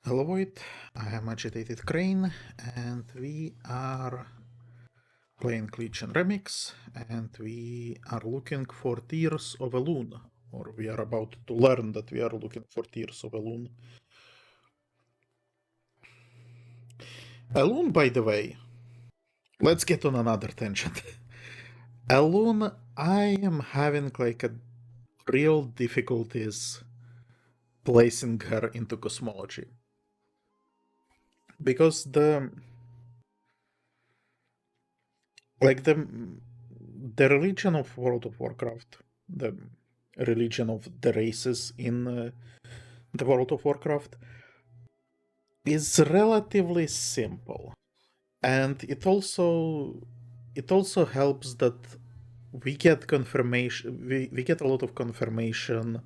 Hello Void, I am Agitated Crane, and we are playing Glitch and Remix, and we are looking for Tears of Elune, or we are about to learn that we are looking for Tears of Elune. Elune, by the way, let's get on another tangent. Elune, I am having like a real difficulties placing her into cosmology. Because the religion of World of Warcraft, the religion of the races in the World of Warcraft, is relatively simple, and it also helps that we get confirmation. We get a lot of confirmation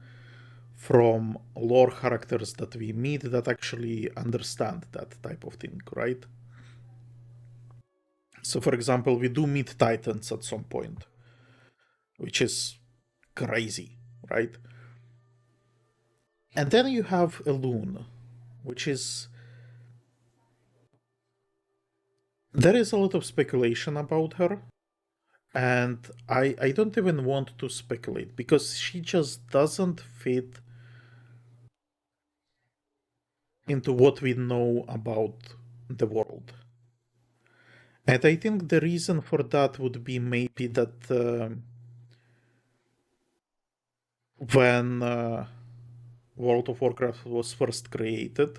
from lore characters that we meet that actually understand that type of thing, right? So, for example, we do meet Titans at some point, which is crazy, right? And then you have Elune, which is. There is a lot of speculation about her, and I don't even want to speculate because she just doesn't fit into what we know about the world. And I think the reason for that would be maybe that when World of Warcraft was first created,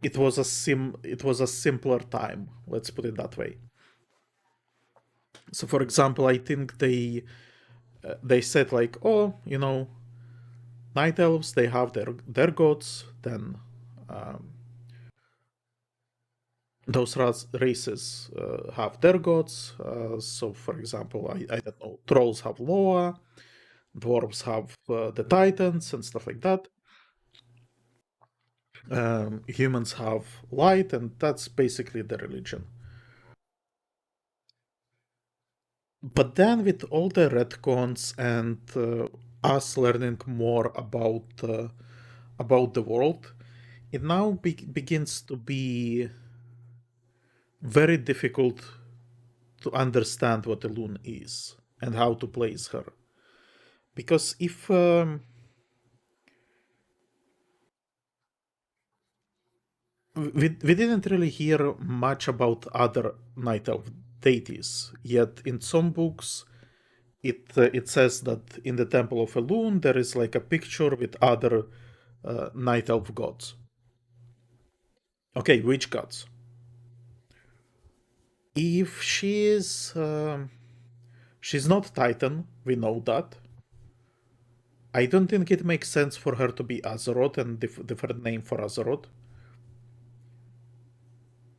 it was a simpler time. Let's put it that way. So, for example, I think they said like, oh, night elves, they have their gods. Then those races have their gods. So, for example, I don't know, trolls have Loa, dwarves have the Titans and stuff like that. Humans have light, and that's basically the religion. But then, with all the retcons and us learning more about the world, it now begins to be very difficult to understand what Elune is and how to place her. Because if we didn't really hear much about other Night Elf deities, yet in some books it says that in the Temple of Elune there is like a picture with other Night Elf gods. Okay, which gods? If she is, she's not Titan, we know that. I don't think it makes sense for her to be Azeroth and different name for Azeroth.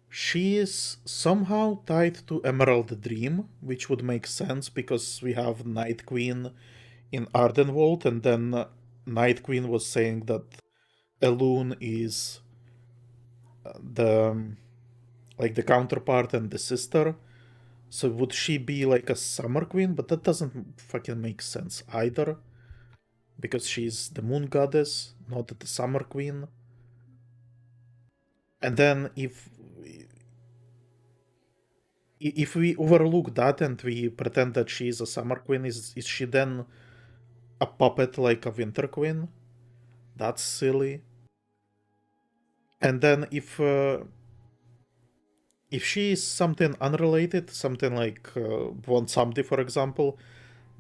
She is somehow tied to Emerald Dream, which would make sense because we have Night Queen in Ardenwold, and then Night Queen was saying that Elune is the like the counterpart and the sister. So would she be like a Summer Queen? But that doesn't fucking make sense either, because she's the Moon Goddess, not the Summer Queen. And then if we overlook that and we pretend that she is a Summer Queen, is she then a puppet like a Winter Queen? That's silly. And then if she is something unrelated, something like Bwonsamdi, for example,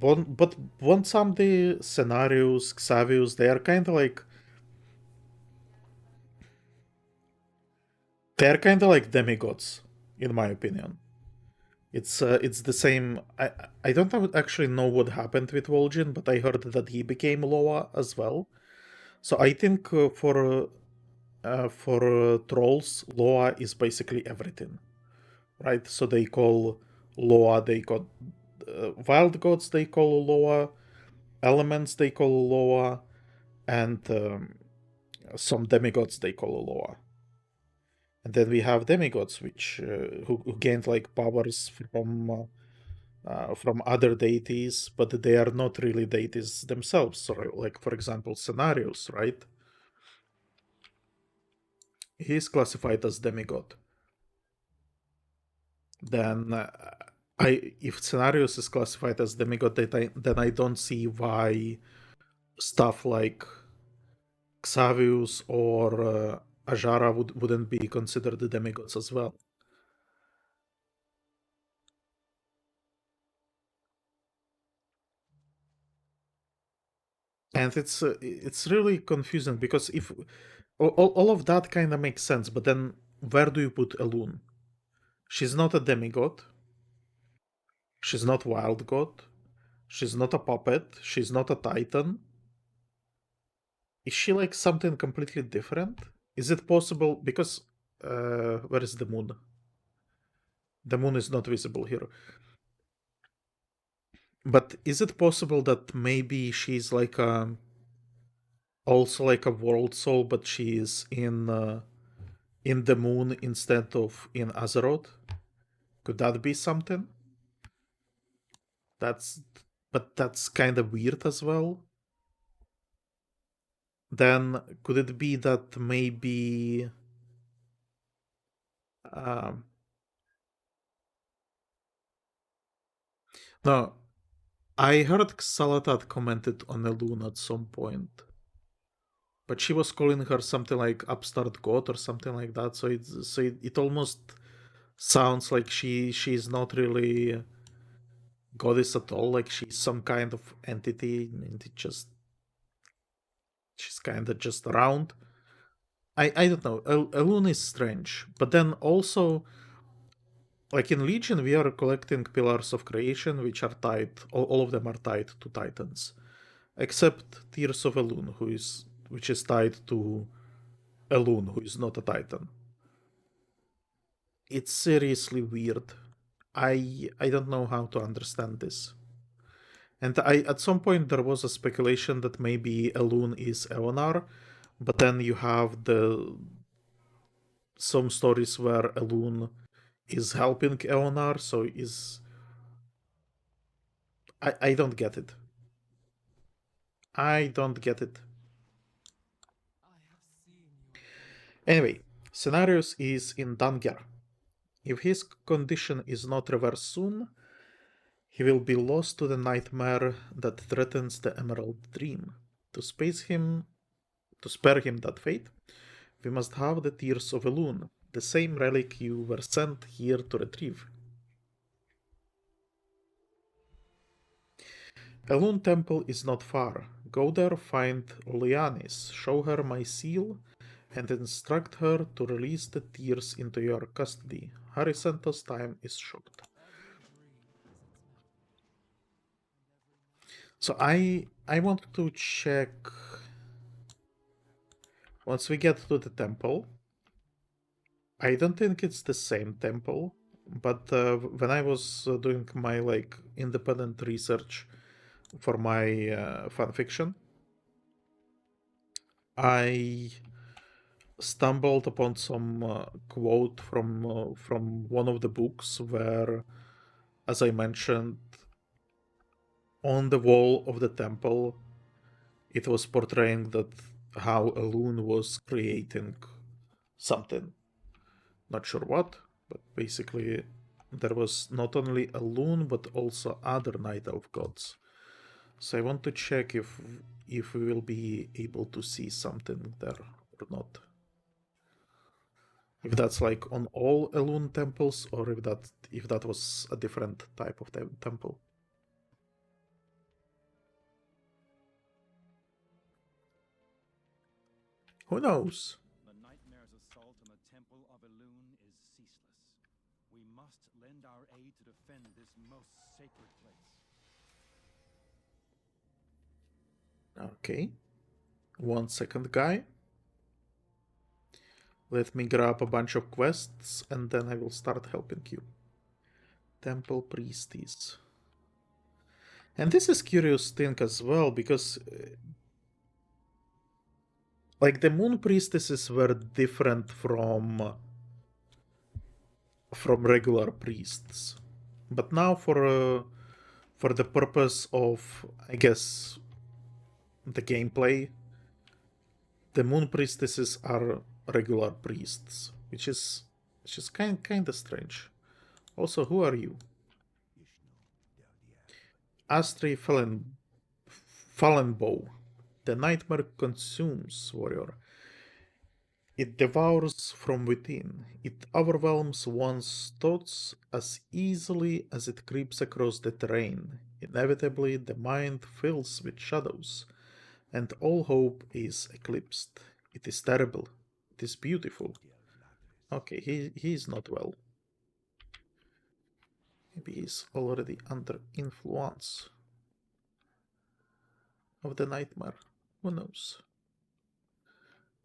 but Bwonsamdi, Cenarius, Xavius, they are kind of like demigods, in my opinion. It's the same. I don't actually know what happened with Vol'jin, but I heard that he became Loa as well. So I think for trolls, Loa is basically everything, right? So they call Loa, they got wild gods, they call Loa, elements they call Loa, and some demigods they call Loa. And then we have demigods, which who gained like powers from from other deities, but they are not really deities themselves. So, like for example, Cenarius, right? He is classified as demigod. Then, if Cenarius is classified as demigod, then I don't see why stuff like Xavius or Ajara wouldn't be considered the demigods as well. And it's really confusing because if all of that kind of makes sense, but then where do you put Elune? She's not a demigod. She's not wild god. She's not a puppet. She's not a titan. Is she like something completely different? Is it possible? Because where is the moon? The moon is not visible here. But is it possible that maybe she's like a also like a world soul, but she is in the moon instead of in Azeroth? Could that be something? That's but that's kind of weird as well. Then could it be that maybe um no, I heard Xalatat commented on Elune at some point, but she was calling her something like upstart god or something like that. So it almost sounds like she's not really goddess at all. Like she's some kind of entity, and she's kind of just around. I don't know. Elune is strange, but then also like in Legion, we are collecting pillars of creation, which are tied. All of them are tied to titans, except Tears of Elune, which is tied to Elune, who is not a titan. It's seriously weird. I don't know how to understand this. And at some point there was a speculation that maybe Elune is Eonar, but then you have the some stories where Elune is helping Eonar, so is I don't get it. I don't get it. Anyway, Cenarius is in Danger. If his condition is not reversed soon, he will be lost to the nightmare that threatens the Emerald Dream. To spare him that fate, we must have the Tears of Elune, the same relic you were sent here to retrieve. Elune Temple is not far. Go there, find Oleanis, show her my seal, and instruct her to release the tears into your custody. Harisanto's time is short. So I want to check once we get to the temple. I don't think it's the same temple, but when I was doing my like independent research for my fanfiction, I stumbled upon some quote from one of the books where, as I mentioned, on the wall of the temple, it was portraying that how Elune was creating something. Not sure what, but basically there was not only Elune but also other Night Elf gods. So I want to check if we will be able to see something there or not. If that's like on all Elune temples, or if that was a different type of temple. Who knows? The nightmare's assault on the Temple of Elune is ceaseless. We must lend our aid to defend this most sacred place. Okay. 1 second, guy. Let me grab a bunch of quests and then I will start helping you. Temple Priestess. And this is curious thing as well, because like the Moon Priestesses were different from regular priests. But now for the purpose of, I guess, the gameplay, the moon priestesses are regular priests, which is kind of strange. Also, who are you? Astri Fallenbow. The nightmare consumes, warrior. It devours from within. It overwhelms one's thoughts as easily as it creeps across the terrain. Inevitably, the mind fills with shadows, and all hope is eclipsed. It is terrible. It is beautiful. Okay, he is not well. Maybe he's already under influence of the nightmare. Who knows?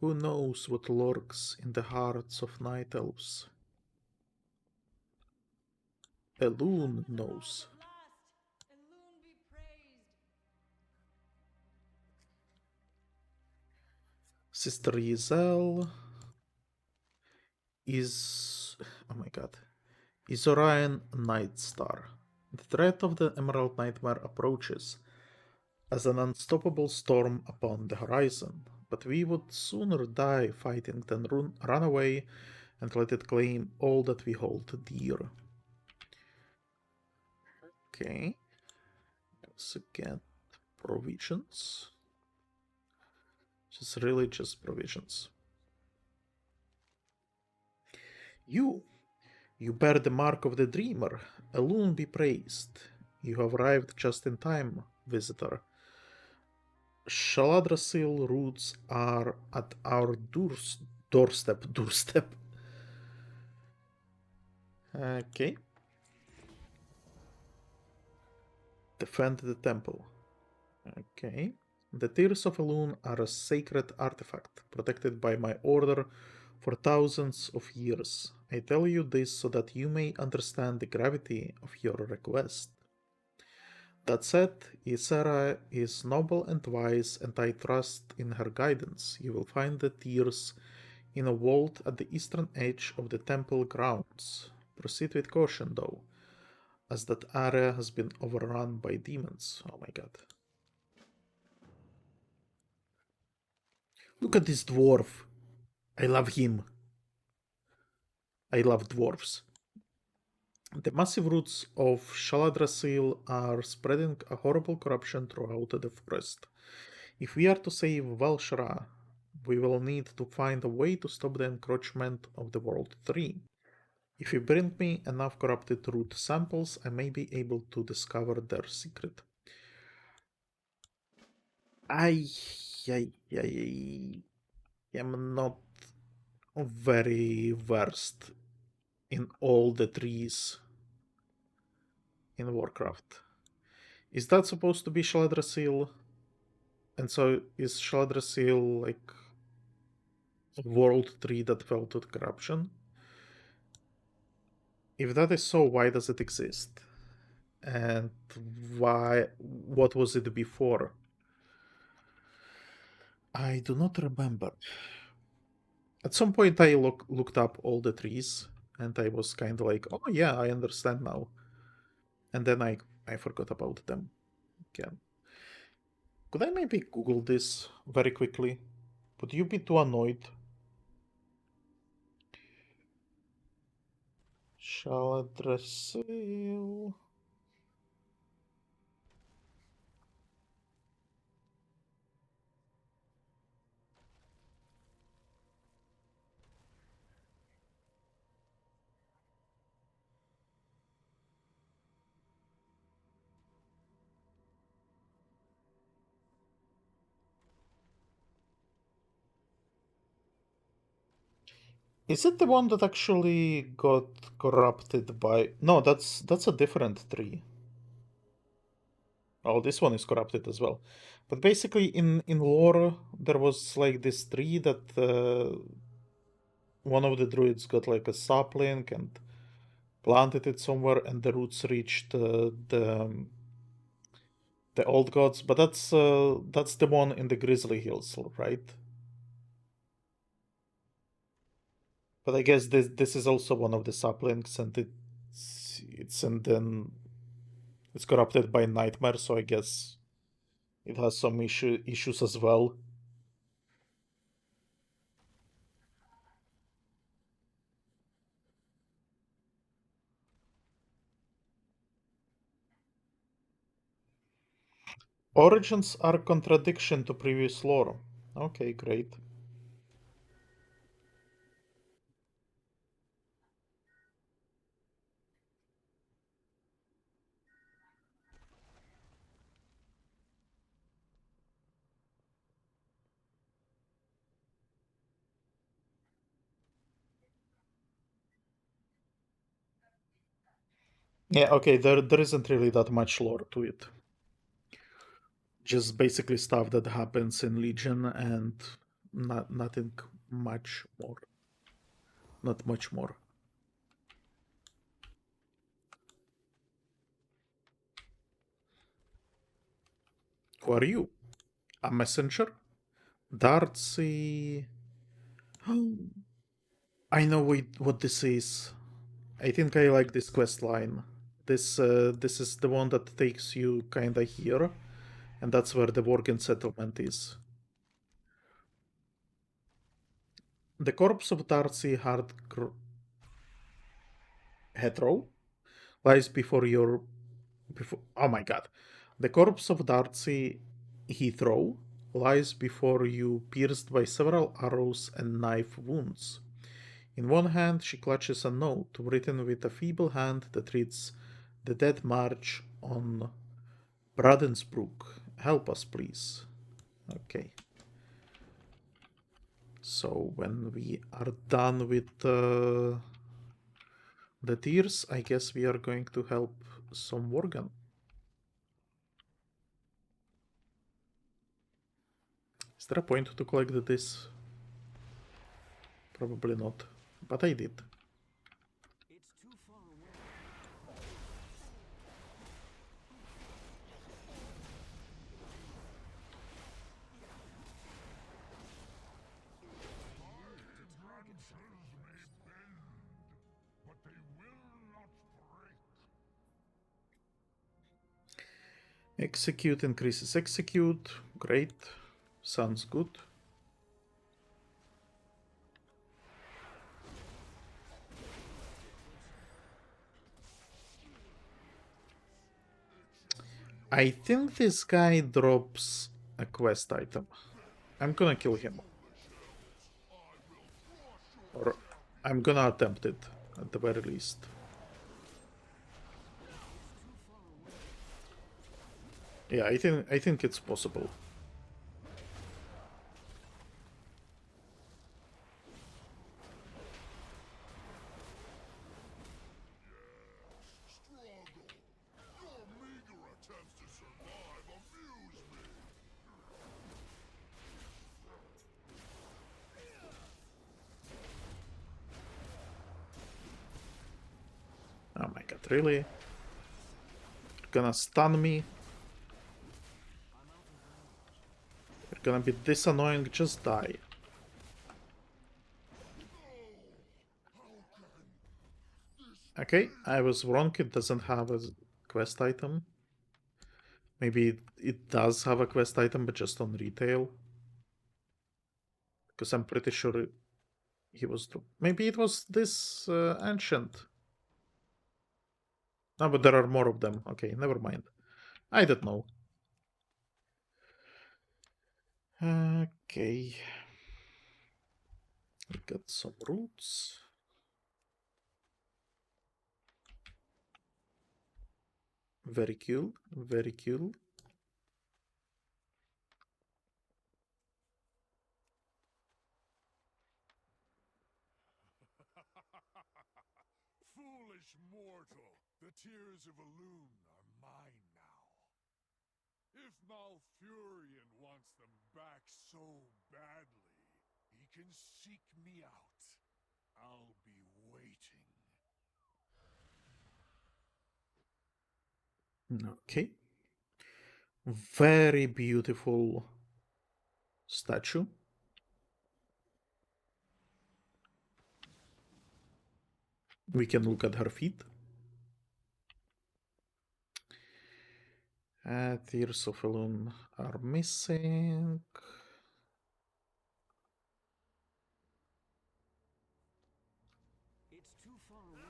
Who knows what lurks in the hearts of night elves? Elune knows. Sister Ysel is. Oh my god. Is Orion Nightstar. The threat of the Emerald Nightmare approaches as an unstoppable storm upon the horizon, but we would sooner die fighting than run away and let it claim all that we hold dear. Okay. Let's get provisions. Just religious provisions. You bear the mark of the dreamer. Elune be praised. You have arrived just in time, visitor. Shaladrasil roots are at our doorstep. Doorstep. Okay. Defend the temple. Okay. The Tears of Elune are a sacred artifact protected by my order for thousands of years. I tell you this so that you may understand the gravity of your request. That said, Ysera is noble and wise, and I trust in her guidance. You will find the tears in a vault at the eastern edge of the temple grounds. Proceed with caution, though, as that area has been overrun by demons. Oh my god. Look at this dwarf. I love him. I love dwarves. The massive roots of Shaladrasil are spreading a horrible corruption throughout the forest. If we are to save Valshara, we will need to find a way to stop the encroachment of the World Tree. If you bring me enough corrupted root samples, I may be able to discover their secret. I am not very versed in all the trees in Warcraft. Is that supposed to be Shaladrasil? And so is Shaladrasil like a world tree that fell to corruption? If that is so, why does it exist? And what was it before? I do not remember. At some point I looked up all the trees and I was kind of like, oh yeah, I understand now. And then I forgot about them again. Could I maybe Google this very quickly? Would you be too annoyed? Shaladrasil. Is it the one that actually got corrupted by? No, that's a different tree. Oh, this one is corrupted as well. But basically, in lore, there was like this tree that one of the druids got like a sapling and planted it somewhere, and the roots reached the old gods. But that's the one in the Grizzly Hills, right? But I guess this is also one of the saplings, and it's and then It's corrupted by Nightmare, so I guess it has some issues as well. Origins are contradiction to previous lore. Okay, great. Yeah, okay, there isn't really that much lore to it. Just basically stuff that happens in Legion and nothing much more. Not much more. Who are you? A messenger? Darcy. I know what this is. I think I like this quest line. This is the one that takes you kinda here, and that's where the Worgen settlement is. The corpse of Darcy Heathrow lies before your before. Oh my god, the corpse of Darcy Heathrow lies before you, pierced by several arrows and knife wounds. In one hand, she clutches a note written with a feeble hand that reads, "The Dead March on Bradensbrook. Help us, please." Okay. So when we are done with the tears, I guess we are going to help some Worgen. Is there a point to collect this? Probably not, but I did. Execute increases execute. Great. Sounds good. I think this guy drops a quest item. I'm gonna kill him. Or I'm gonna attempt it, at the very least. Yeah, I think it's possible. Oh my god, really? You're gonna stun me? You're gonna be this annoying, just die. Okay, I was wrong, it doesn't have a quest item. Maybe it does have a quest item, but just on retail. Because I'm pretty sure he was... Maybe it was this ancient. No, but there are more of them. Okay, never mind. I don't know. Okay. We got some roots. Very cool. Very cool. Foolish mortal, the Tears of Elune are mine now. If Malfurion wants them back so badly, he can seek me out. I'll be waiting. Okay. Very beautiful statue. We can look at her feet. Tears of Elune are missing. It's too far away.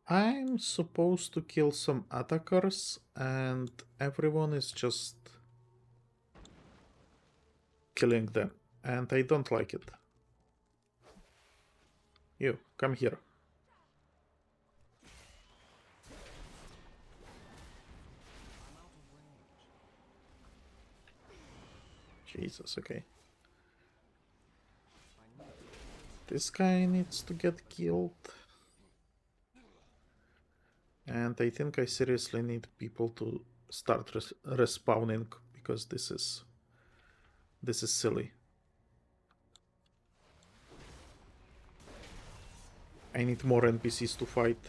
I'm supposed to kill some attackers, and everyone is just killing them, and I don't like it. You, come here. Jesus, okay. This guy needs to get killed. And I think I seriously need people to start respawning, because this is silly. I need more NPCs to fight.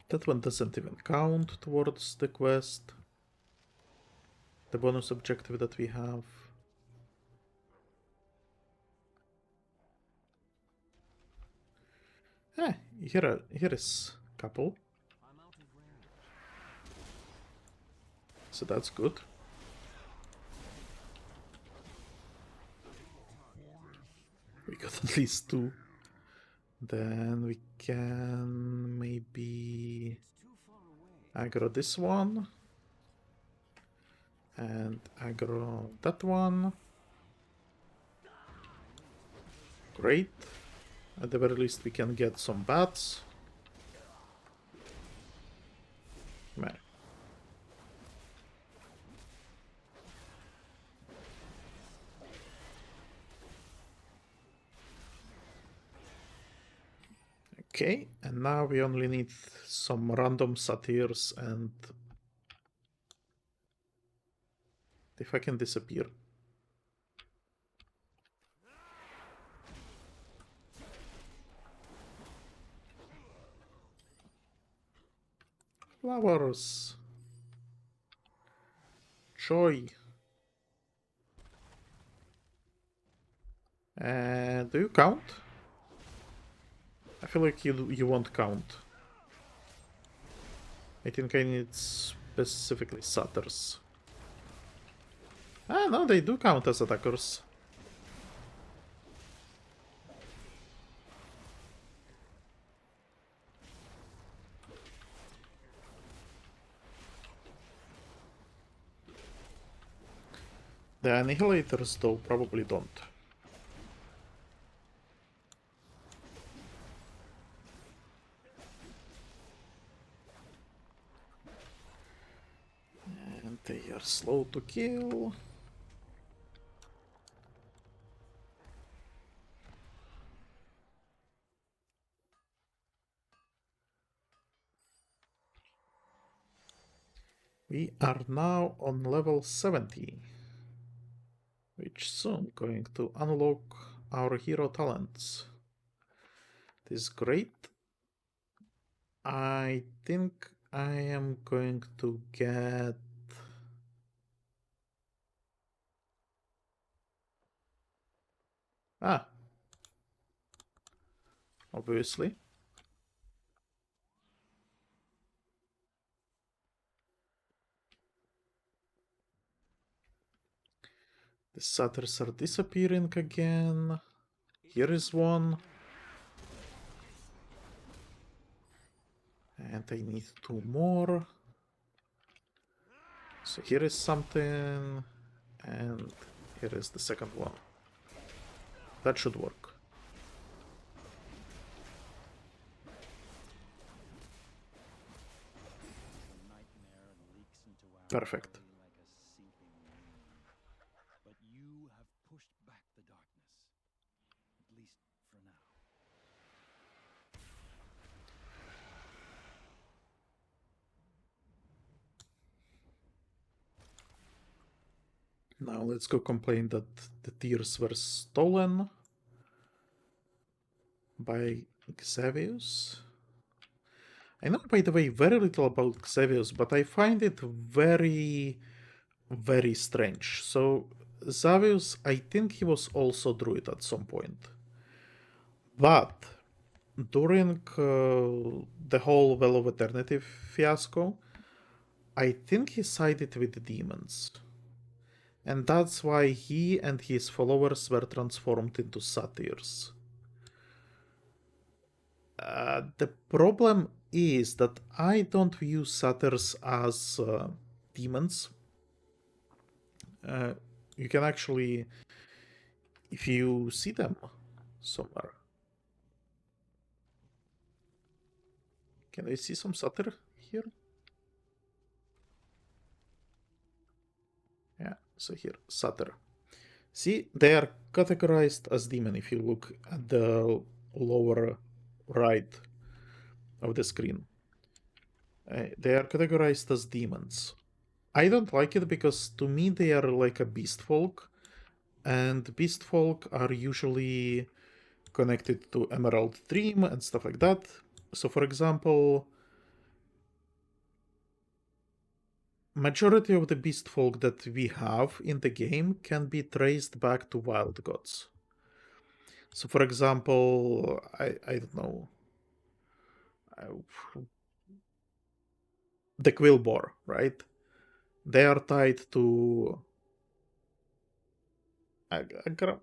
That one doesn't even count towards the quest. The bonus objective that we have. Here is a couple. I'm out of range. So that's good. We got at least two. Then we can maybe It's too far away. aggro this one. And aggro that one. Great. At the very least we can get some bats. Man. Okay, and now we only need some random satyrs, and if I can disappear. Flowers. Joy. Do you count? I feel like you won't count. I think I need specifically satyrs. Ah, no, they do count as attackers. The annihilators, though, probably don't. And they are slow to kill. We are now on level 70, which soon going to unlock our hero talents. This is great. I think I am going to get... obviously. The satyrs are disappearing again. Here is one. And I need two more. So here is something. And here is the second one. That should work. Perfect. But you have pushed back the darkness, at least for now. Now let's go complain that the tears were stolen by Xavius. I know, by the way, very little about Xavius, but I find it very, very strange. So, Xavius, I think he was also druid at some point. But during the whole Well of Eternity fiasco, I think he sided with the demons. And that's why he and his followers were transformed into satyrs. The problem is that I don't view satyrs as demons. You can actually, if you see them somewhere, can I see some satyr here? Yeah, so here, satyr. See, they are categorized as demon if you look at the lower right of the screen. They are categorized as demons. I don't like it because to me they are like a beast folk, and beast folk are usually connected to Emerald Dream and stuff like that. So, for example, majority of the beast folk that we have in the game can be traced back to wild gods. So, for example, I don't know, the Quillbore, right? They are tied to.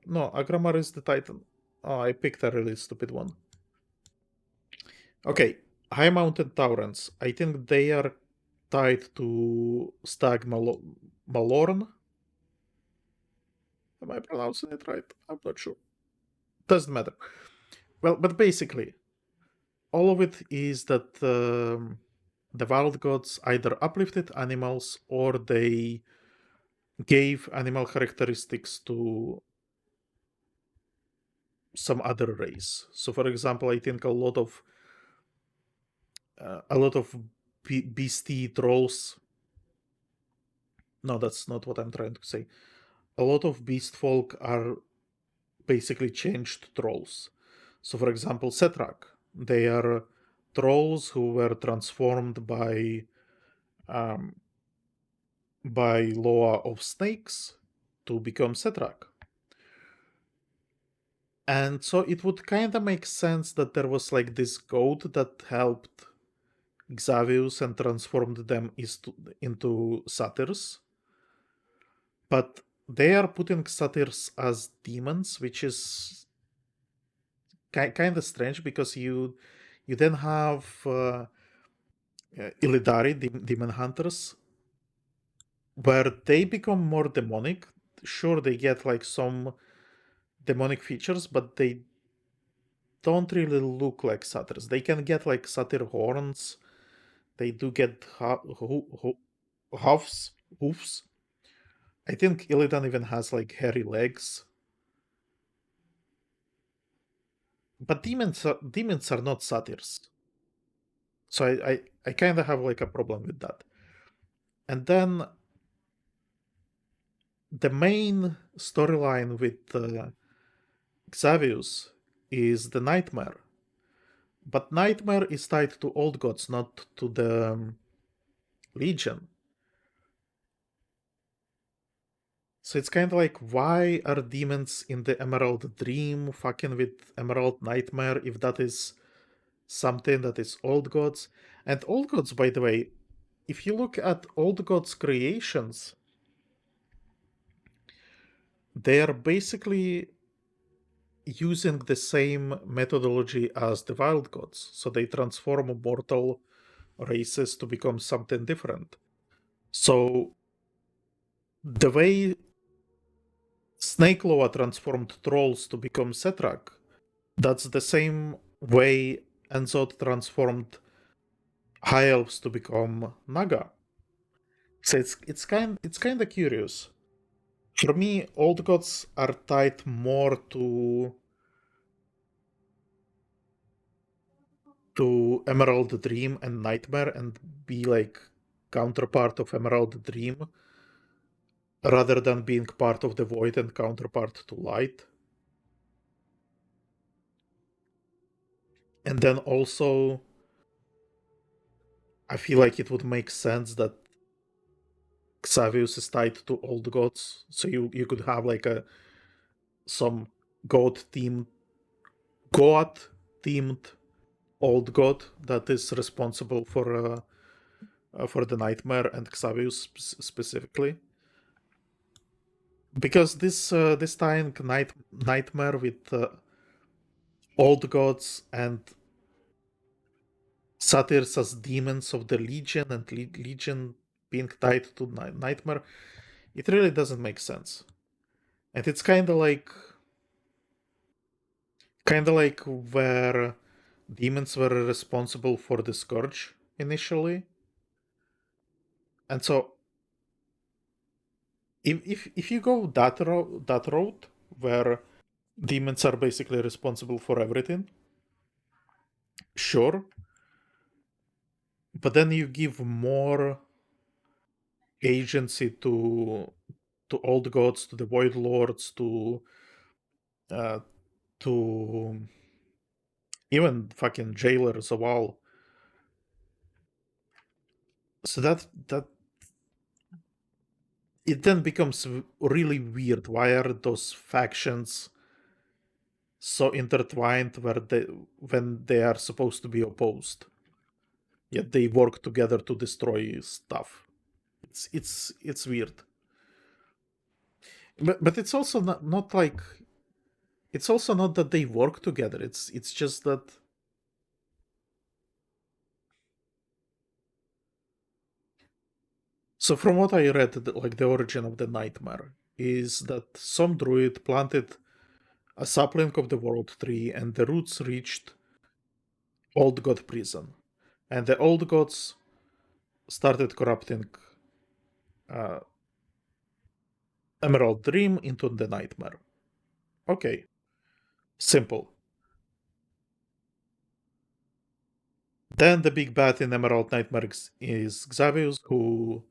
No, Agramar is the Titan. Oh, I picked a really stupid one. Okay, High Mountain Taurens. I think they are tied to Stag Malorn. Am I pronouncing it right? I'm not sure. Doesn't matter. Well, but basically, all of it is that the wild gods either uplifted animals or they gave animal characteristics to some other race. So, for example, I think a lot of beastie trolls. No, that's not what I'm trying to say. A lot of beast folk are basically changed trolls. So, for example, Setrak, they are trolls who were transformed by Loa of Snakes to become Setrak. And so it would kind of make sense that there was like this goat that helped Xavius and transformed them into satyrs. But they are putting satyrs as demons, which is kind of strange because you then have Illidari, demon hunters, where they become more demonic. Sure, they get like some demonic features, but they don't really look like satyrs. They can get like satyr horns. They do get hoofs. I think Illidan even has like hairy legs. But demons are not satyrs. So I kind of have like a problem with that. And then the main storyline with Xavius is the Nightmare. But Nightmare is tied to old gods, not to the Legion. So it's kind of like, why are demons in the Emerald Dream fucking with Emerald Nightmare if that is something that is old gods? And old gods, by the way, if you look at old gods' creations, they are basically using the same methodology as the wild gods. So they transform mortal races to become something different. So the way Snake Loa transformed trolls to become Setrak, that's the same way Enzod transformed high elves to become Naga. So it's kind of curious. For me, old gods are tied more to Emerald Dream and Nightmare and be like counterpart of Emerald Dream rather than being part of the void and counterpart to light. And then also, I feel like it would make sense that Xavius is tied to old gods, so you could have like some god themed god themed old god that is responsible for the nightmare and Xavius specifically. Because this tying nightmare with old gods and satyrs as demons of the Legion and Legion being tied to nightmare, it really doesn't make sense. And it's kind of like where demons were responsible for the scourge initially. And so if you go that road where demons are basically responsible for everything, sure, but then you give more agency to old gods, to the void lords, uh to even fucking jailer Zawal. So that it then becomes really weird. Why are those factions so intertwined when they are supposed to be opposed? Yet they work together to destroy stuff. It's weird. But it's also not like it's also not that they work together. It's just that. So from what I read, like the origin of the nightmare is that some druid planted a sapling of the world tree, and the roots reached old god prison, and the old gods started corrupting uh, Emerald Dream into the nightmare. Okay, simple. Then the big bad in Emerald Nightmare is Xavius, who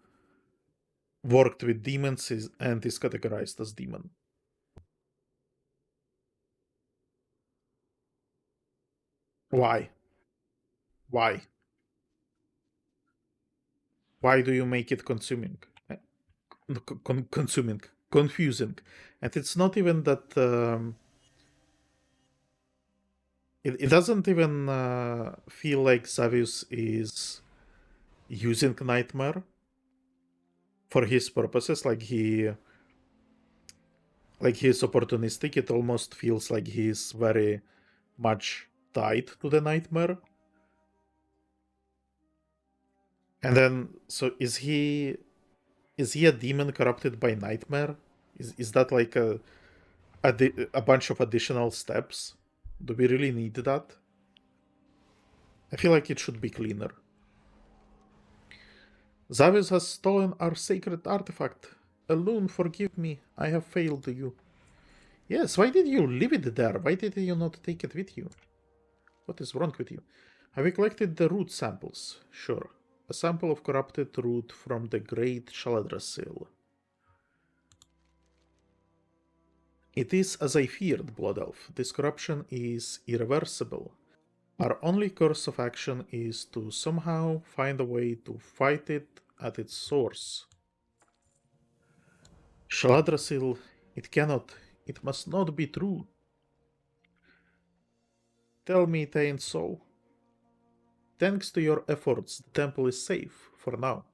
worked with demons and is categorized as demon. Why? Why? Why do you make it consuming? Consuming, confusing, and it's not even that. It doesn't even feel like Xavius is using Nightmare for his purposes. Like he's opportunistic. It almost feels like he's very much tied to the Nightmare. And then, so is he a demon corrupted by Nightmare? Is that like a bunch of additional steps? Do we really need that? I feel like it should be cleaner. Xavius has stolen our sacred artifact. Elune, forgive me. I have failed you. Yes, why did you leave it there? Why did you not take it with you? What is wrong with you? Have you collected the root samples? Sure. A sample of corrupted root from the great Shaladrasil. It is as I feared, Blood Elf. This corruption is irreversible. Our only course of action is to somehow find a way to fight it at its source. Shaladrasil, it must not be true. Tell me it ain't so. Thanks to your efforts, the temple is safe, for now.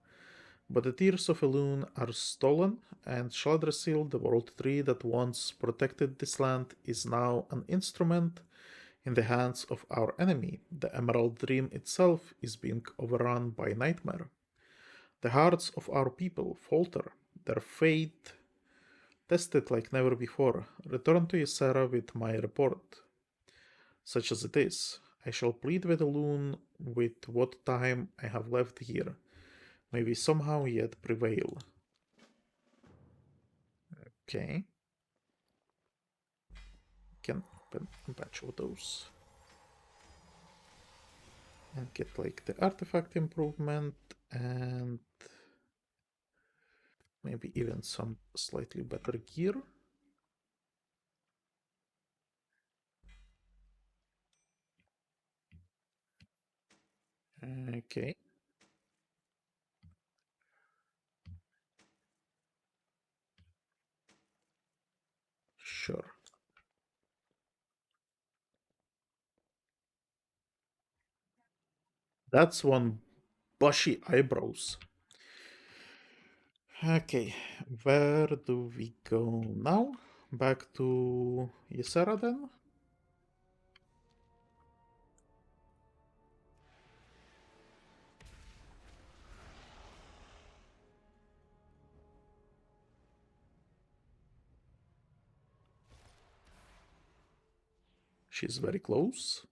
But the Tears of Elune are stolen, and Shaladrasil, the world tree that once protected this land, is now an instrument in the hands of our enemy. The Emerald Dream itself is being overrun by nightmare. The hearts of our people falter, their fate tested like never before. Return to Ysera with my report. Such as it is, I shall plead with Elune with what time I have left here. May we somehow yet prevail. Okay. Can open a bunch of those. And get like the artifact improvement and Maybe even some slightly better gear. Okay. Sure. That's one bushy eyebrows. Okay, where do we go now? Back to Ysera then? She's very close.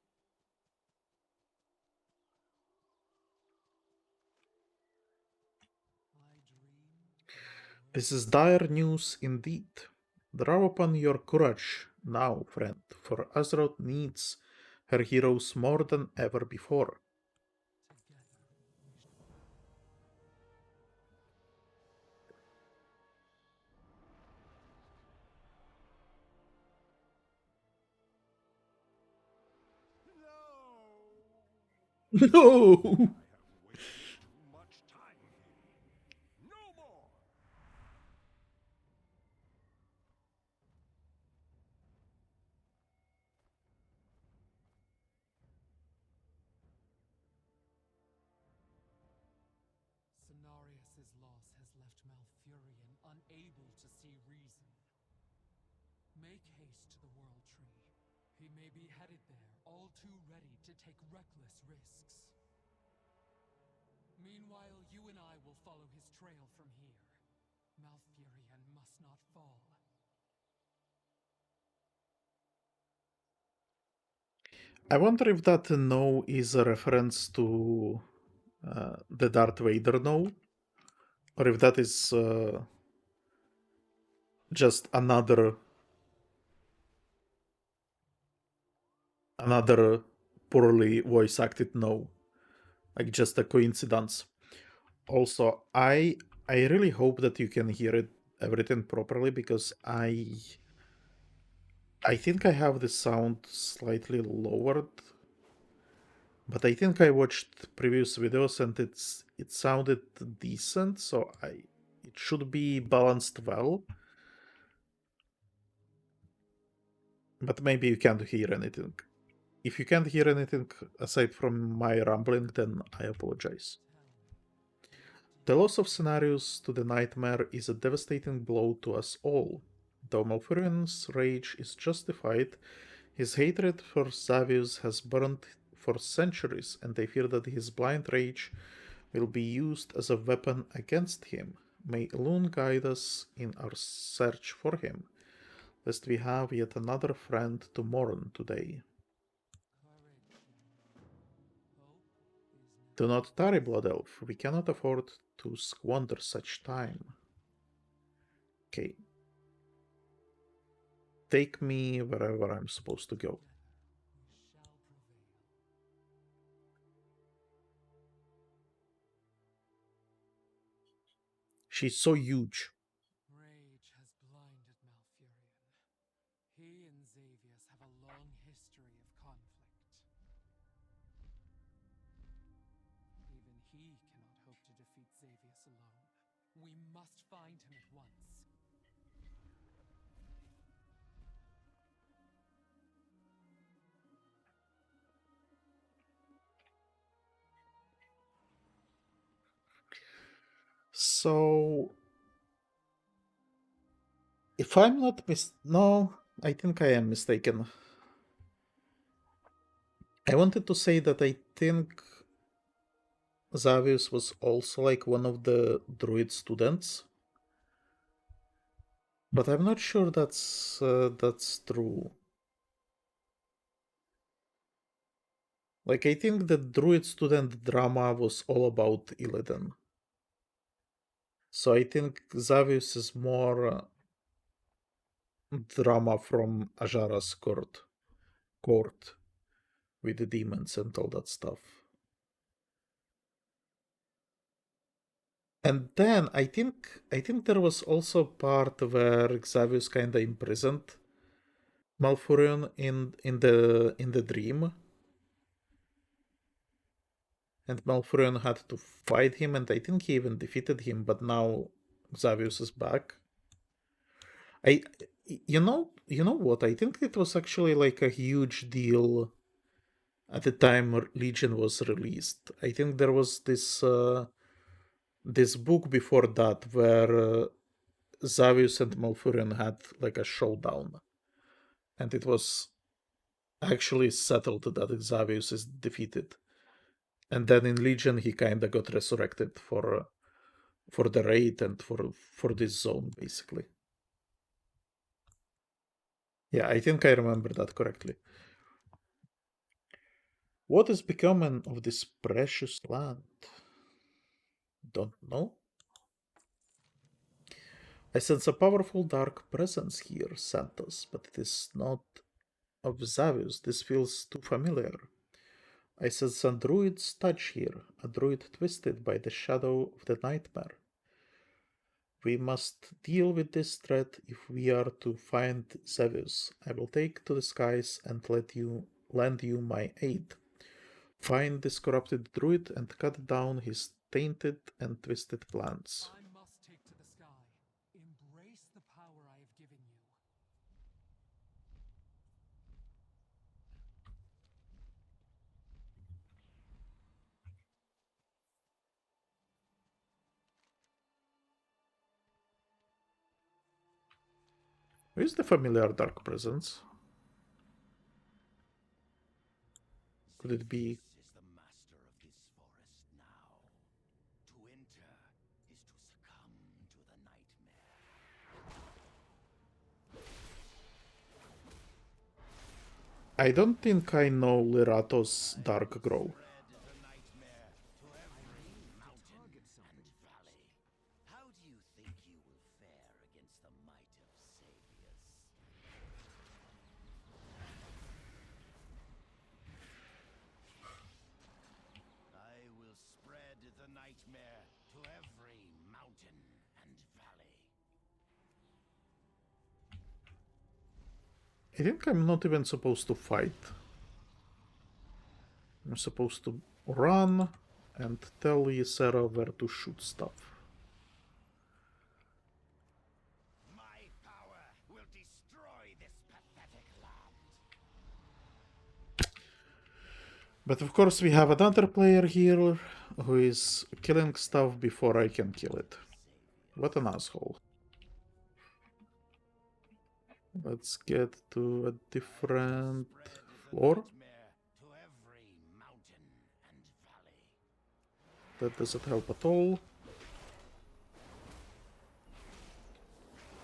This is dire news indeed. Draw upon your courage now, friend, for Azeroth needs her heroes more than ever before. No! I have wasted too much time here. No more! Cenarius' loss has left Malfurion unable to see reason. Make haste to the World Tree. He may be headed there, all too ready to take reckless risks. Meanwhile, you and I will follow his trail from here. Malfurion must not fall. I wonder if that no is a reference to the Darth Vader no, or if that is just another poorly voice acted no, like just a coincidence. Also, I really hope that you can hear it everything properly because I think I have the sound slightly lowered, but I think I watched previous videos and it sounded decent, so it should be balanced well. But maybe you can't hear anything. If you can't hear anything aside from my rambling, then I apologize. The loss of Cenarius to the Nightmare is a devastating blow to us all. Though Malfurion's rage is justified, his hatred for Xavius has burned for centuries, and I fear that his blind rage will be used as a weapon against him. May Elune guide us in our search for him, lest we have yet another friend to mourn today. Do not tarry, Blood Elf. We cannot afford to squander such time. Okay. Take me wherever I'm supposed to go. She's so huge. Rage has blinded Malfurion. He and Xavius have a long history of conflict. Even he cannot hope to defeat Xavius alone. We must find him at once. So, if I'm not no, I think I am mistaken. I wanted to say that I think Xavius was also like one of the druid students, but I'm not sure that's true. Like, I think the druid student drama was all about Illidan. So I think Xavius is more drama from Ajara's court with the demons and all that stuff. And then I think there was also part where Xavius kinda imprisoned Malfurion in the dream. And Malfurion had to fight him, and I think he even defeated him, but now Xavius is back. I you know what? I think it was actually like a huge deal at the time Legion was released. I think there was this book before that where Xavius and Malfurion had like a showdown, and it was actually settled that Xavius is defeated. And then in Legion he kinda got resurrected for the raid and for this zone basically. Yeah, I think I remember that correctly. What is becoming of this precious land? Don't know. I sense a powerful dark presence here, Santos, but it is not of Xavius. This feels too familiar. I sense a druid's touch here, a druid twisted by the shadow of the nightmare. We must deal with this threat if we are to find Xavius. I will take to the skies and lend you my aid. Find this corrupted druid and cut down his tainted and twisted plans. I must take to the sky. Embrace the power I have given you. Who is the familiar dark presence? Could it be? Xavius is the master of this forest now. To enter is to succumb to the nightmare. I don't think I know Lyrato's dark grow. Spread the nightmare to every mountain and valley. How do you think you will fare against the might of Xavius? I will spread the nightmare to every mountain and valley. I think I'm not even supposed to fight. I'm supposed to run and tell Ysera where to shoot stuff. My power will destroy this pathetic land. But of course we have another player here who is killing stuff before I can kill it. What an asshole. Let's get to a different floor. To every mountain and valley. That doesn't help at all.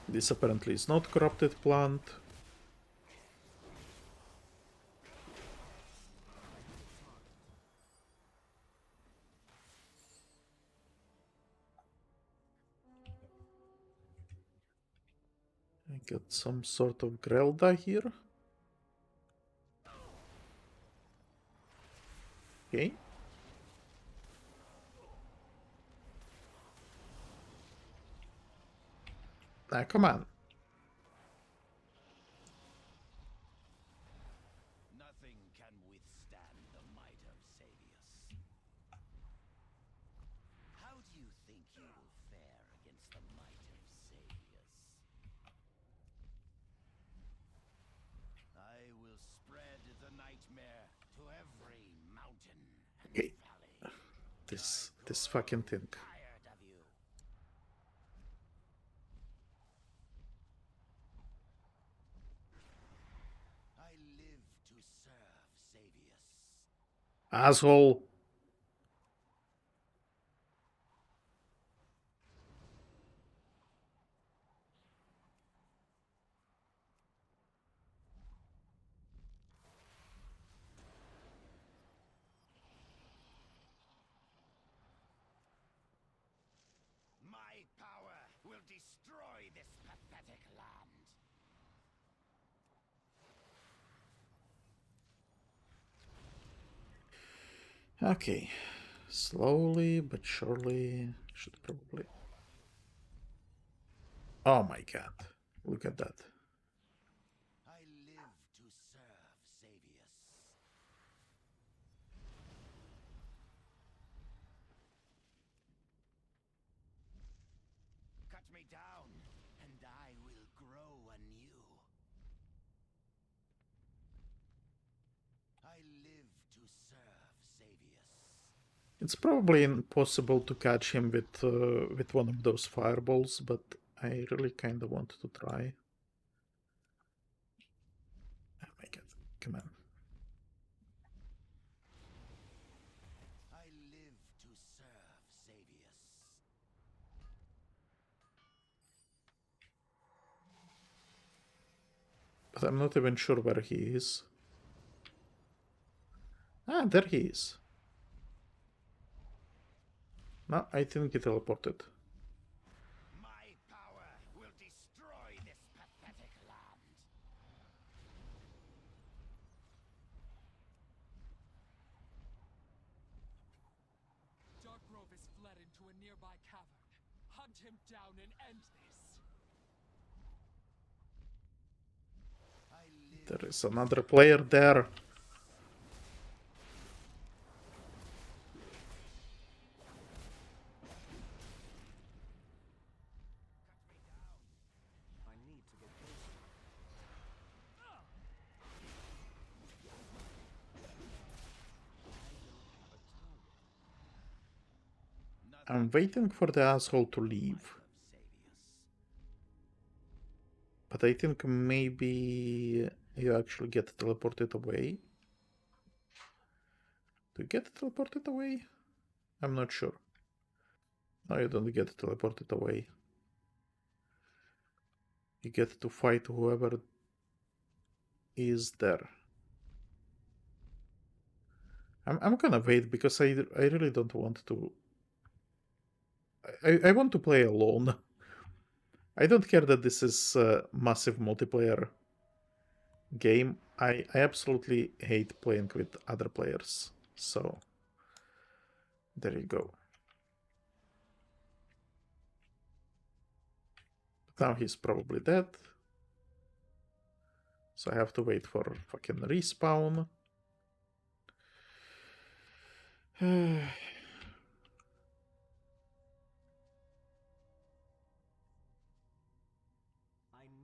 This apparently is not corrupted plant. I got some sort of Grelda here. Okay. Ah, come on. Nothing can withstand the might of Xavius. How do you think you will fare against the might of Xavius? I will spread the nightmare to every mountain and Okay. valley. This fucking thing. Tired of you. I live to serve Xavius. Asshole. My power will destroy this pathetic land. Okay. Slowly but surely Should probably... Oh my god. Look at that. I live to serve Xavius. Cut me down, and I will grow anew. I live to serve Xavius. It's probably impossible to catch him with one of those fireballs, but I really kind of want to try. Oh my god, come on. I live to serve Xavius. But I'm not even sure where he is. Ah, there he is. No, I think he teleported. My power will destroy this pathetic land. Darkgrove has fled into a nearby cavern. Hunt him down and end this. I live There is another player there. I need to get closer. I'm waiting for the asshole to leave. But I think maybe you actually get teleported away. Do you get teleported away? I'm not sure. No, you don't get teleported away. You get to fight whoever is there. I'm gonna wait because I really don't want to... I want to play alone. I don't care that this is a massive multiplayer game. I absolutely hate playing with other players. So, there you go. Now he's probably dead. So I have to wait for fucking respawn. I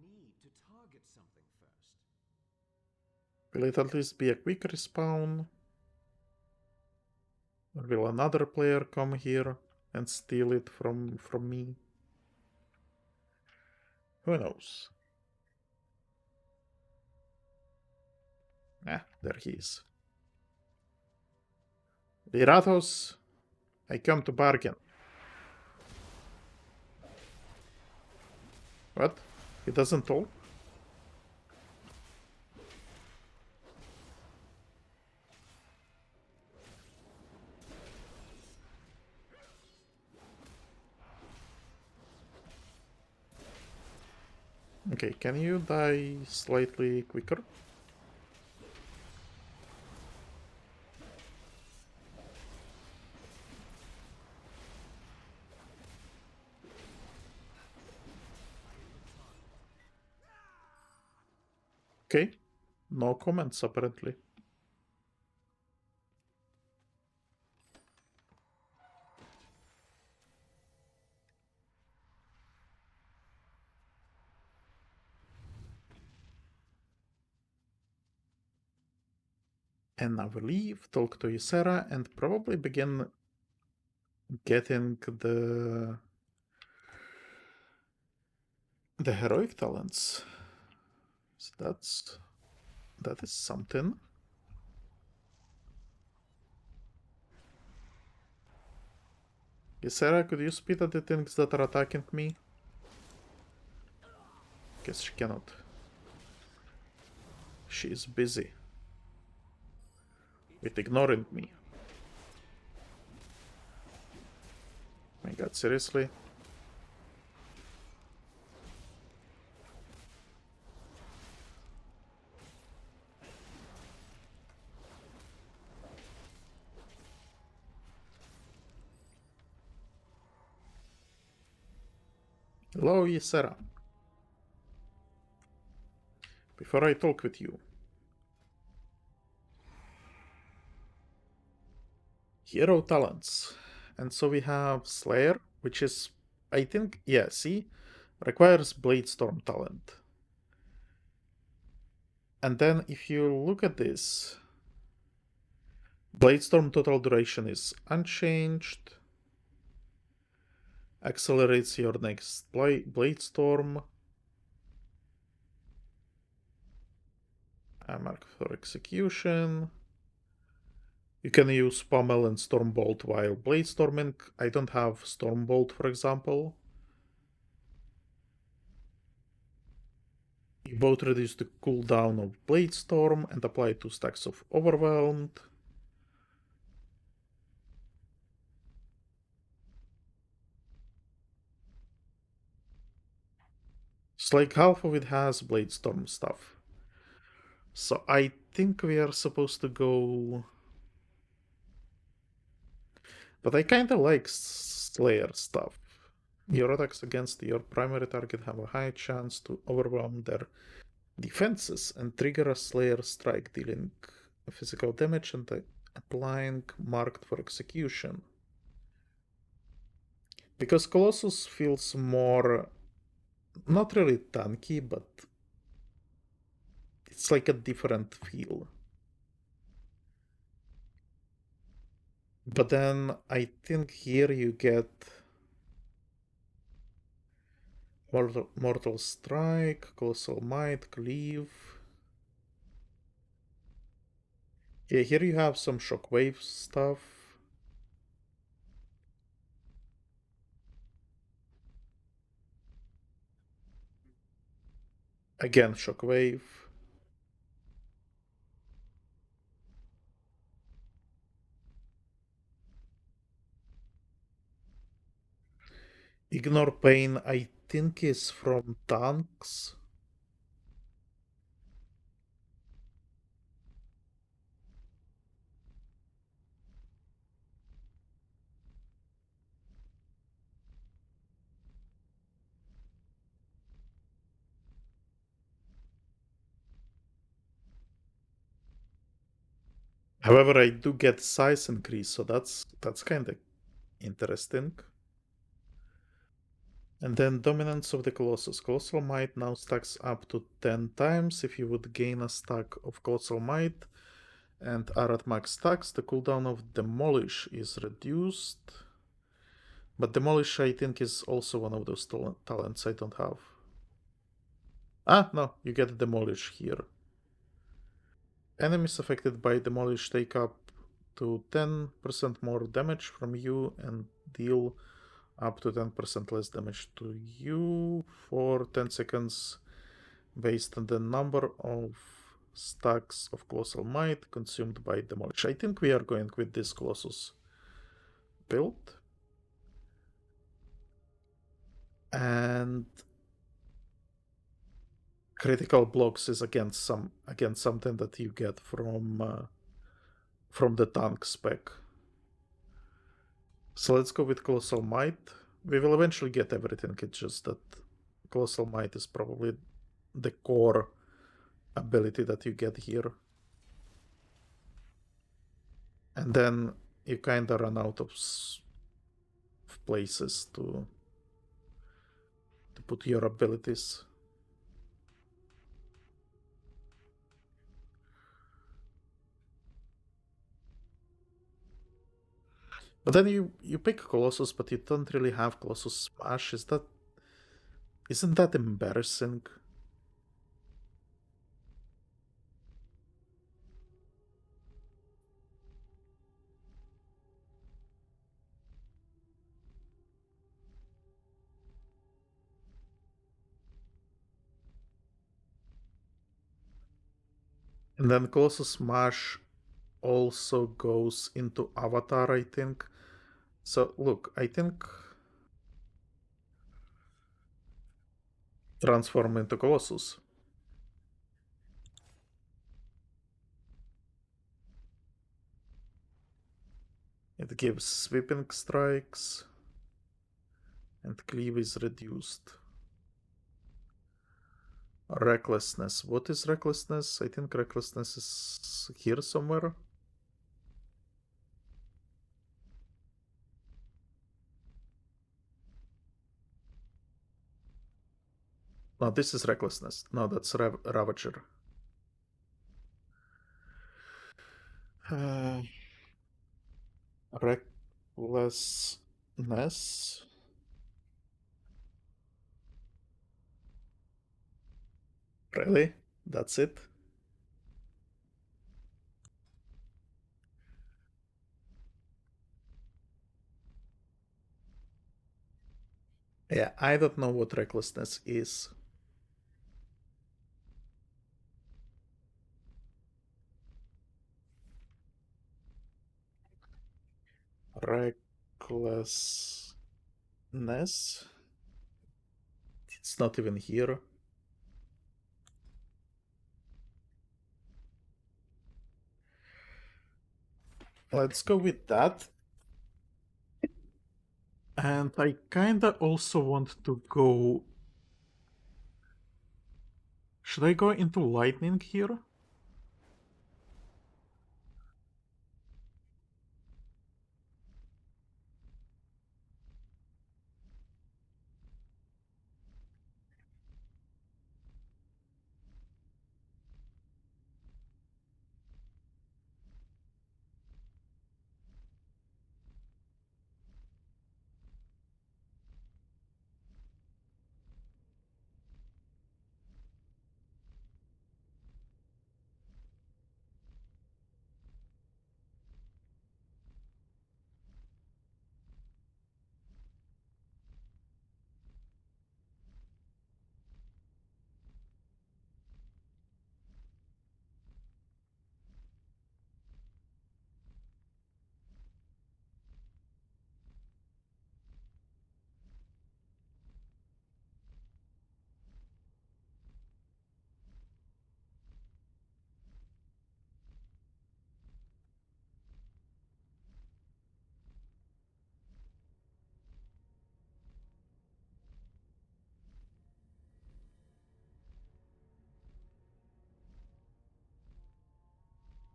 need to target something first. Will it at least be a quick respawn? Or will another player come here and steal it from me? Who knows? Ah, there he is. Viratos, I come to bargain. What? He doesn't talk? Okay, can you die slightly quicker? Okay, no comments apparently. And I will leave, talk to Ysera, and probably begin getting the heroic talents. So that is something. Ysera, could you speed at the things that are attacking me? Guess she cannot. She is busy with ignoring me. My god, seriously? Hello, Ysera. Before I talk with you, hero talents. And so we have Slayer, which is, I think, yeah, see, requires Bladestorm talent. And then if you look at this, Bladestorm total duration is unchanged, accelerates your next Bladestorm, mark for execution. You can use Pommel and Stormbolt while Bladestorming. I don't have Stormbolt, for example. You both reduce the cooldown of Bladestorm and apply 2 stacks of Overwhelmed. It's like half of it has Bladestorm stuff. So I think we are supposed to go... But I kinda like Slayer stuff. Your attacks against your primary target have a high chance to overwhelm their defenses and trigger a Slayer strike, dealing physical damage and applying marked for execution. Because Colossus feels more... not really tanky, but it's like a different feel. But then I think here you get Mortal Strike, Colossal Might, Cleave. Yeah, here you have some Shockwave stuff. Again, Shockwave. Ignore Pain, I think, is from tanks. However, I do get size increase, so that's kind of interesting. And then Dominance of the Colossus. Colossal Might now stacks up to 10 times. If you would gain a stack of Colossal Might and are at max stacks, the cooldown of Demolish is reduced. But Demolish, I think, is also one of those talents I don't have. Ah, no, you get Demolish here. Enemies affected by Demolish take up to 10% more damage from you and deal up to 10% less damage to you for 10 seconds based on the number of stacks of Colossal Might consumed by Demolish. I think we are going with this Colossus build. And critical blocks is against something that you get from the tank spec. So let's go with Colossal Might. We will eventually get everything, it's just that Colossal Might is probably the core ability that you get here. And then you kinda run out of places to put your abilities. But then you pick Colossus, but you don't really have Colossus Smash. Isn't that embarrassing? And then Colossus Smash also goes into Avatar, I think. So look, I think transform into Colossus. It gives sweeping strikes and cleave is reduced. Recklessness. What is recklessness? I think recklessness is here somewhere. No, this is recklessness. No, that's Ravager. Recklessness. Really? That's it? Yeah, I don't know what recklessness is. Recklessness. It's not even here. Let's go with that. And I kinda also want to go... Should I go into lightning here?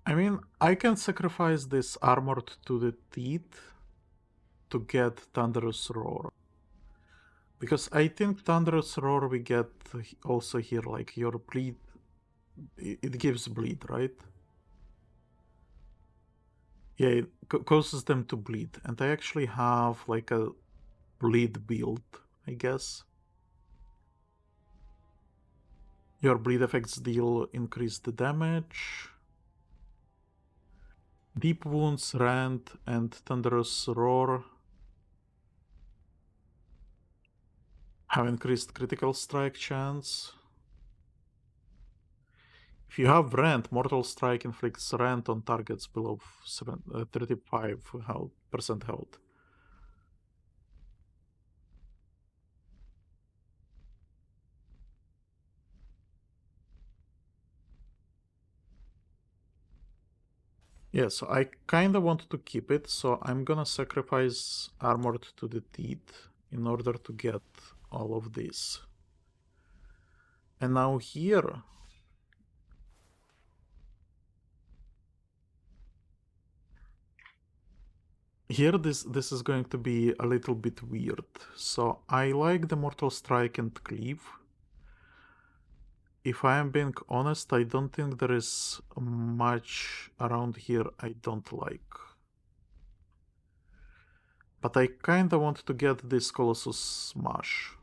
I mean, I can sacrifice this armored to the teeth to get Thunderous Roar. Because I think Thunderous Roar we get also here, like your bleed. It gives bleed, right? Yeah, it causes them to bleed. And I actually have like a bleed build, I guess. Your bleed effects deal increased damage. Deep Wounds, Rend, and Thunderous Roar have increased critical strike chance. If you have Rend, Mortal Strike inflicts Rend on targets below 35% health. Yeah, so I kinda want to keep it, so I'm gonna sacrifice Armored to the Teeth in order to get all of this. And now here... Here this is going to be a little bit weird. So I like the Mortal Strike and Cleave. If I am being honest, I don't think there is much around here I don't like. But I kinda want to get this Colossus Smash.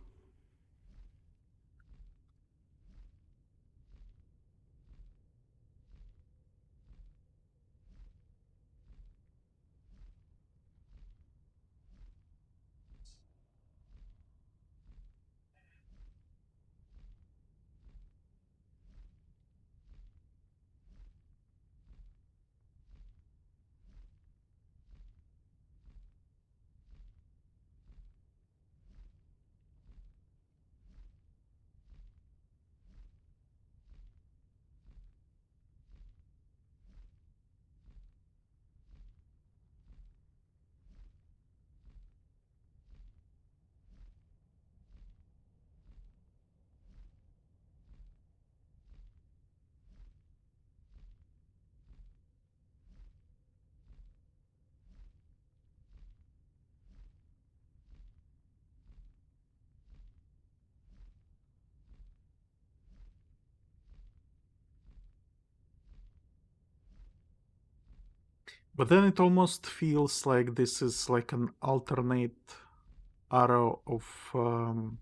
But then it almost feels like this is like an alternate um,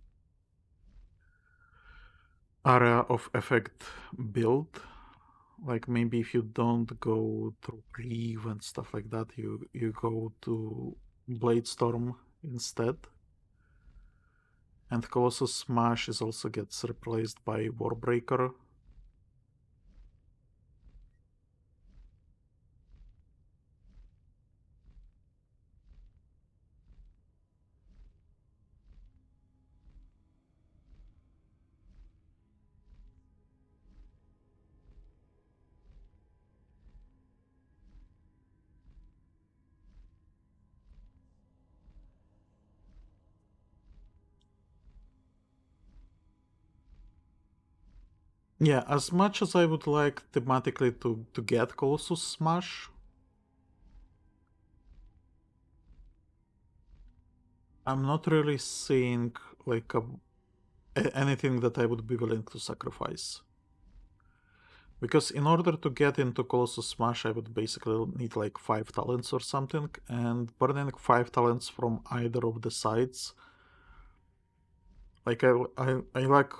area of effect build. Like maybe if you don't go through Cleave and stuff like that, you go to Bladestorm instead. And Colossus Smash is also gets replaced by Warbreaker. Yeah, as much as I would like thematically to get Colossus Smash, I'm not really seeing like anything that I would be willing to sacrifice. Because in order to get into Colossus Smash, I would basically need like 5 talents or something, and burning 5 talents from either of the sides. Like I like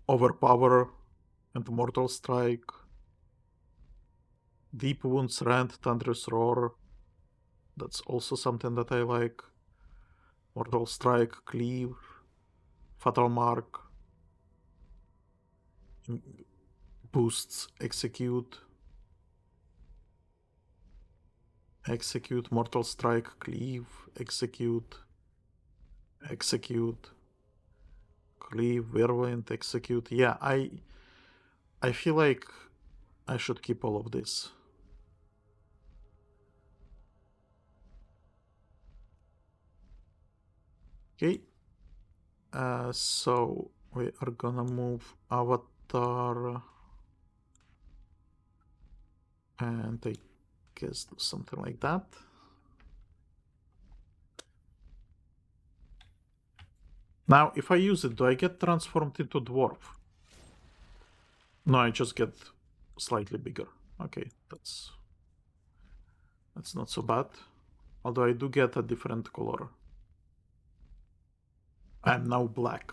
Overpower and Mortal Strike, Deep Wounds, Rend, Thunderous Roar. That's also something that I like. Mortal Strike, Cleave, Fatal Mark, boosts, Execute, Mortal Strike, Cleave, Execute, Cleave, Whirlwind, Execute. Yeah, I feel like I should keep all of this. Okay. So we are gonna move Avatar and I guess do something like that. Now, if I use it, do I get transformed into dwarf? No, I just get slightly bigger. Okay, that's not so bad. Although I do get a different color. I'm now black.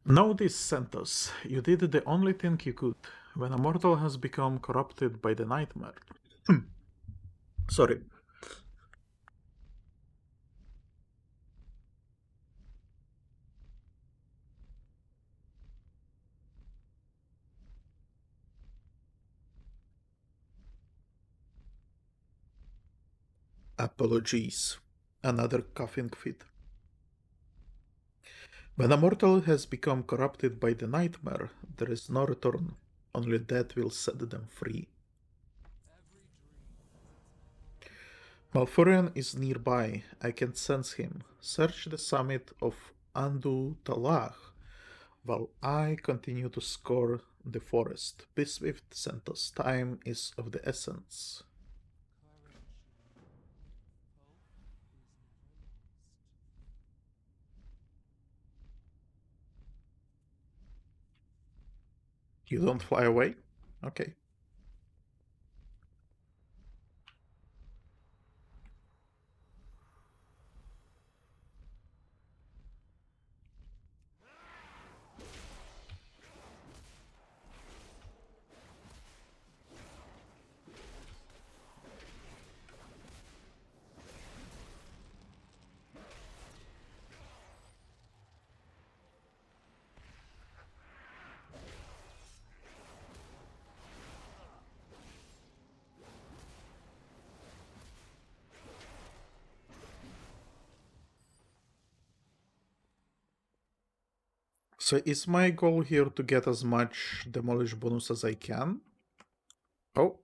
Know this, Santos. You did the only thing you could. When a mortal has become corrupted by the nightmare. Sorry. Apologies. Another coughing fit. When a mortal has become corrupted by the nightmare, there is no return. Only death will set them free. Malfurion is nearby. I can sense him. Search the summit of Andu Talah while I continue to scour the forest. Be swift, Santos. Time is of the essence. You don't fly away? Okay. So is my goal here to get as much demolish bonus as I can? Oh.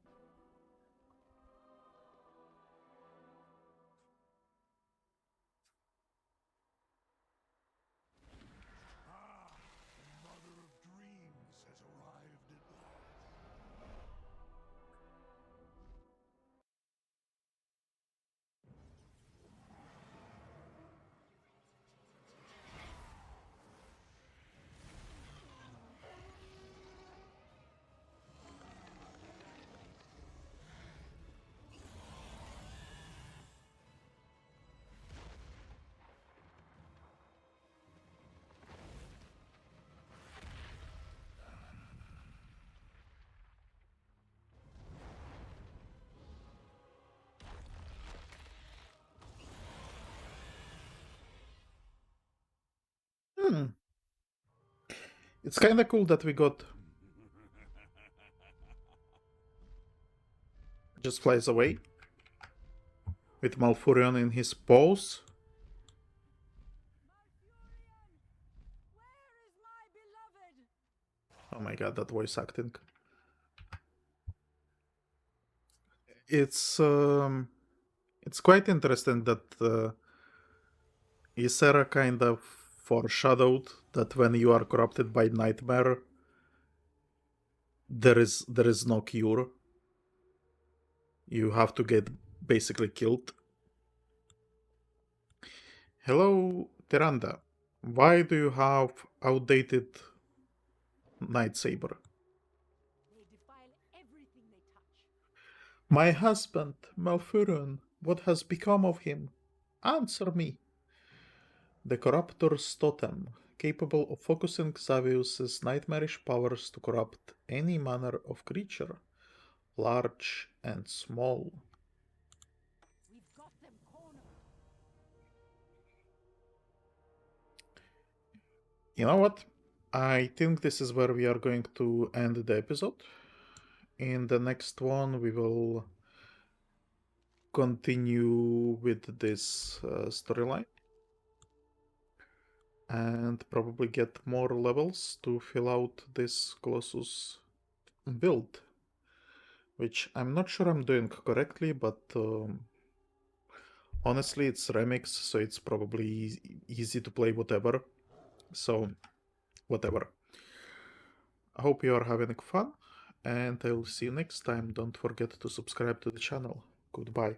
Mother of Dreams has arrived at last. It's kind of cool that we got... Just flies away. With Malfurion in his paws. Oh my god, that voice acting. It's quite interesting that Ysera kind of foreshadowed that when you are corrupted by nightmare, there is no cure. You have to get basically killed. Hello, Tyrande. Why do you have outdated lightsaber? They defile everything they touch. My husband, Malfurion, what has become of him? Answer me. The Corruptor's Totem, capable of focusing Xavius's nightmarish powers to corrupt any manner of creature, large and small. We've got them cornered. You know what? I think this is where we are going to end the episode. In the next one, we will continue with this storyline and probably get more levels to fill out this Colossus build, which I'm not sure I'm doing correctly, but honestly it's remix, so it's probably easy to play whatever. So whatever. I hope you are having fun, and I will see you next time. Don't forget to subscribe to the channel. Goodbye.